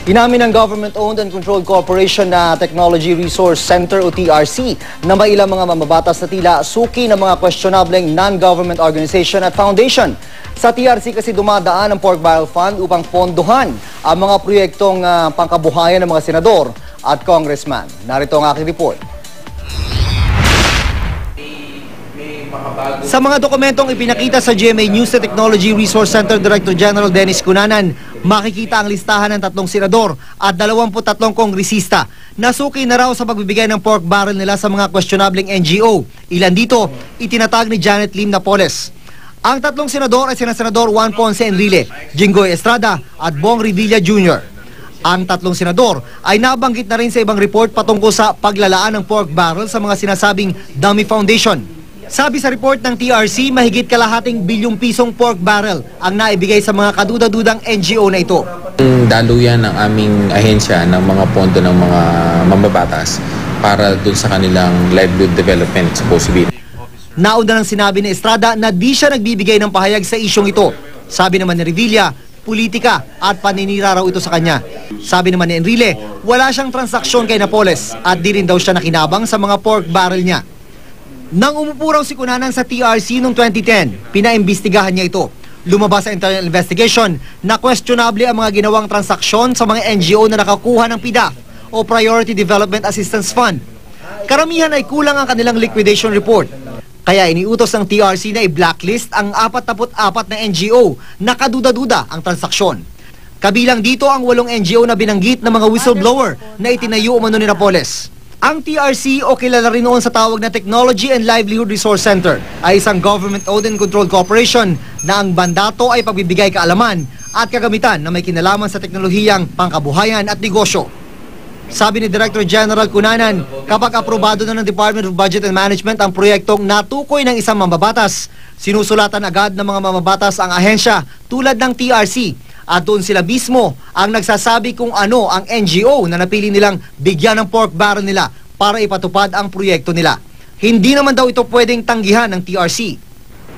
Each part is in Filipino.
Inamin ng Government-Owned and Controlled Corporation na Technology Resource Center o TRC na may ilang mga mamabatas na tila suki ng mga questionableng non-government organization at foundation. Sa TRC kasi dumadaan ang Pork Barrel Fund upang pondohan ang mga proyektong pangkabuhayan ng mga senador at congressman. Narito ang aking report. Sa mga dokumentong ipinakita sa GMA News sa Technology Resource Center Director General Dennis Cunanan, makikita ang listahan ng 3 senador at 23 kongresista na suki na raw sa pagbibigay ng pork barrel nila sa mga questionableng NGO. Ilan dito, itinatag ni Janet Lim Napoles. Ang 3 senador ay sina Senador Juan Ponce Enrile, Jinggoy Estrada at Bong Revilla Jr. Ang 3 senador ay nabanggit na rin sa ibang report patungkol sa paglalaan ng pork barrel sa mga sinasabing dummy foundation. Sabi sa report ng TRC, mahigit kalahating bilyong pisong pork barrel ang naibigay sa mga kaduda-dudang NGO na ito. Daluyan ng aming ahensya ng mga pondo ng mga mambabatas para dun sa kanilang livelihood development supposedly. Nauna nang sinabi ni Estrada na di siya nagbibigay ng pahayag sa isyong ito. Sabi naman ni Revilla, politika at paninira raw ito sa kanya. Sabi naman ni Enrile, wala siyang transaksyon kay Napoles at di rin daw siya nakinabang sa mga pork barrel niya. Nang umupo raw si Cunanan sa TRC noong 2010, pinaimbestigahan niya ito. Lumabas sa internal investigation na questionable ang mga ginawang transaksyon sa mga NGO na nakakuha ng PDAF o Priority Development Assistance Fund. Karamihan ay kulang ang kanilang liquidation report. Kaya iniutos ng TRC na i-blacklist ang 44 na NGO na kaduda-duda ang transaksyon. Kabilang dito ang 8 NGO na binanggit ng mga whistleblower na itinayo umano ni Napoles. Ang TRC o kilala rin noon sa tawag na Technology and Livelihood Resource Center ay isang government-owned and controlled corporation na ang mandato ay pagbibigay kaalaman at kagamitan na may kinalaman sa teknolohiyang pangkabuhayan at negosyo. Sabi ni Director General Cunanan, kapag aprobado na ng Department of Budget and Management ang proyektong natukoy ng isang mambabatas, sinusulatan agad ng mga mambabatas ang ahensya tulad ng TRC at doon sila mismo ang nagsasabi kung ano ang NGO na napili nilang bigyan ng pork barrel nila para ipatupad ang proyekto nila. Hindi naman daw ito pwedeng tanggihan ng TRC.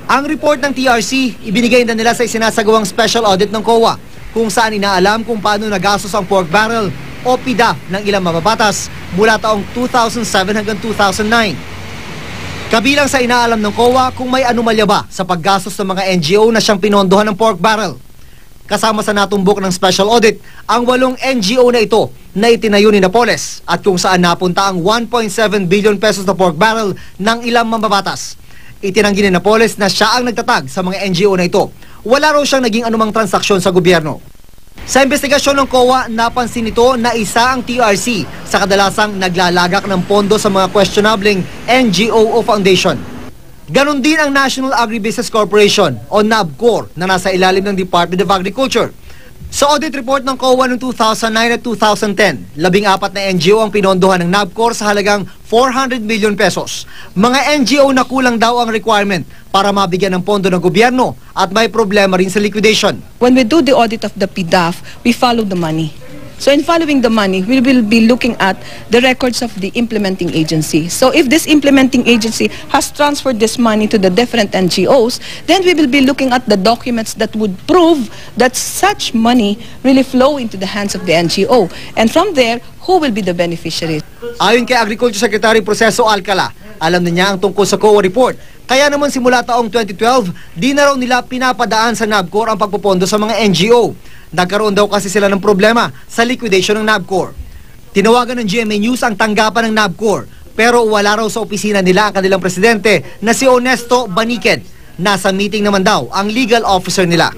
Ang report ng TRC, ibinigay na nila sa isinasagawang special audit ng COA kung saan inaalam kung paano nagastos ang pork barrel o PDAF ng ilang mababatas mula taong 2007 hanggang 2009. Kabilang sa inaalam ng COA kung may anomalya ba sa paggastos ng mga NGO na siyang pinondohan ng pork barrel. Kasama sa natumbok ng special audit ang 8 NGO na ito na itinayo ni Napoles at kung saan napunta ang 1.7 billion pesos na pork barrel ng ilang mambabatas. Itinanggi ni Napoles na siya ang nagtatag sa mga NGO na ito. Wala raw siyang naging anumang transaksyon sa gobyerno. Sa investigasyon ng COA, napansin nito na isa ang TRC sa kadalasang naglalagak ng pondo sa mga questionableng NGO o foundation. Ganon din ang National Agribusiness Corporation o NABCOR na nasa ilalim ng Department of Agriculture. Sa audit report ng COA noong 2009 at 2010, 14 na NGO ang pinondohan ng NABCOR sa halagang 400 million pesos. Mga NGO na kulang daw ang requirement para mabigyan ng pondo ng gobyerno at may problema rin sa liquidation. When we do the audit of the PDAF, we follow the money. So in following the money, we will be looking at the records of the implementing agency. So if this implementing agency has transferred this money to the different NGOs, then we will be looking at the documents that would prove that such money really flow into the hands of the NGO. And from there, who will be the beneficiary? Ayon kay Agriculture Secretary Proceso Alcala, alam na niya ang tungkol sa COA report. Kaya naman simula taong 2012, di na raw nila pinapadaan sa NABCOR ang pagpopondo sa mga NGO. Nagkaroon daw kasi sila ng problema sa liquidation ng NABCOR. Tinawagan ng GMA News ang tanggapan ng NABCOR, pero wala raw sa opisina nila ang kanilang presidente na si Onesto Baniqued. Nasa meeting naman daw ang legal officer nila.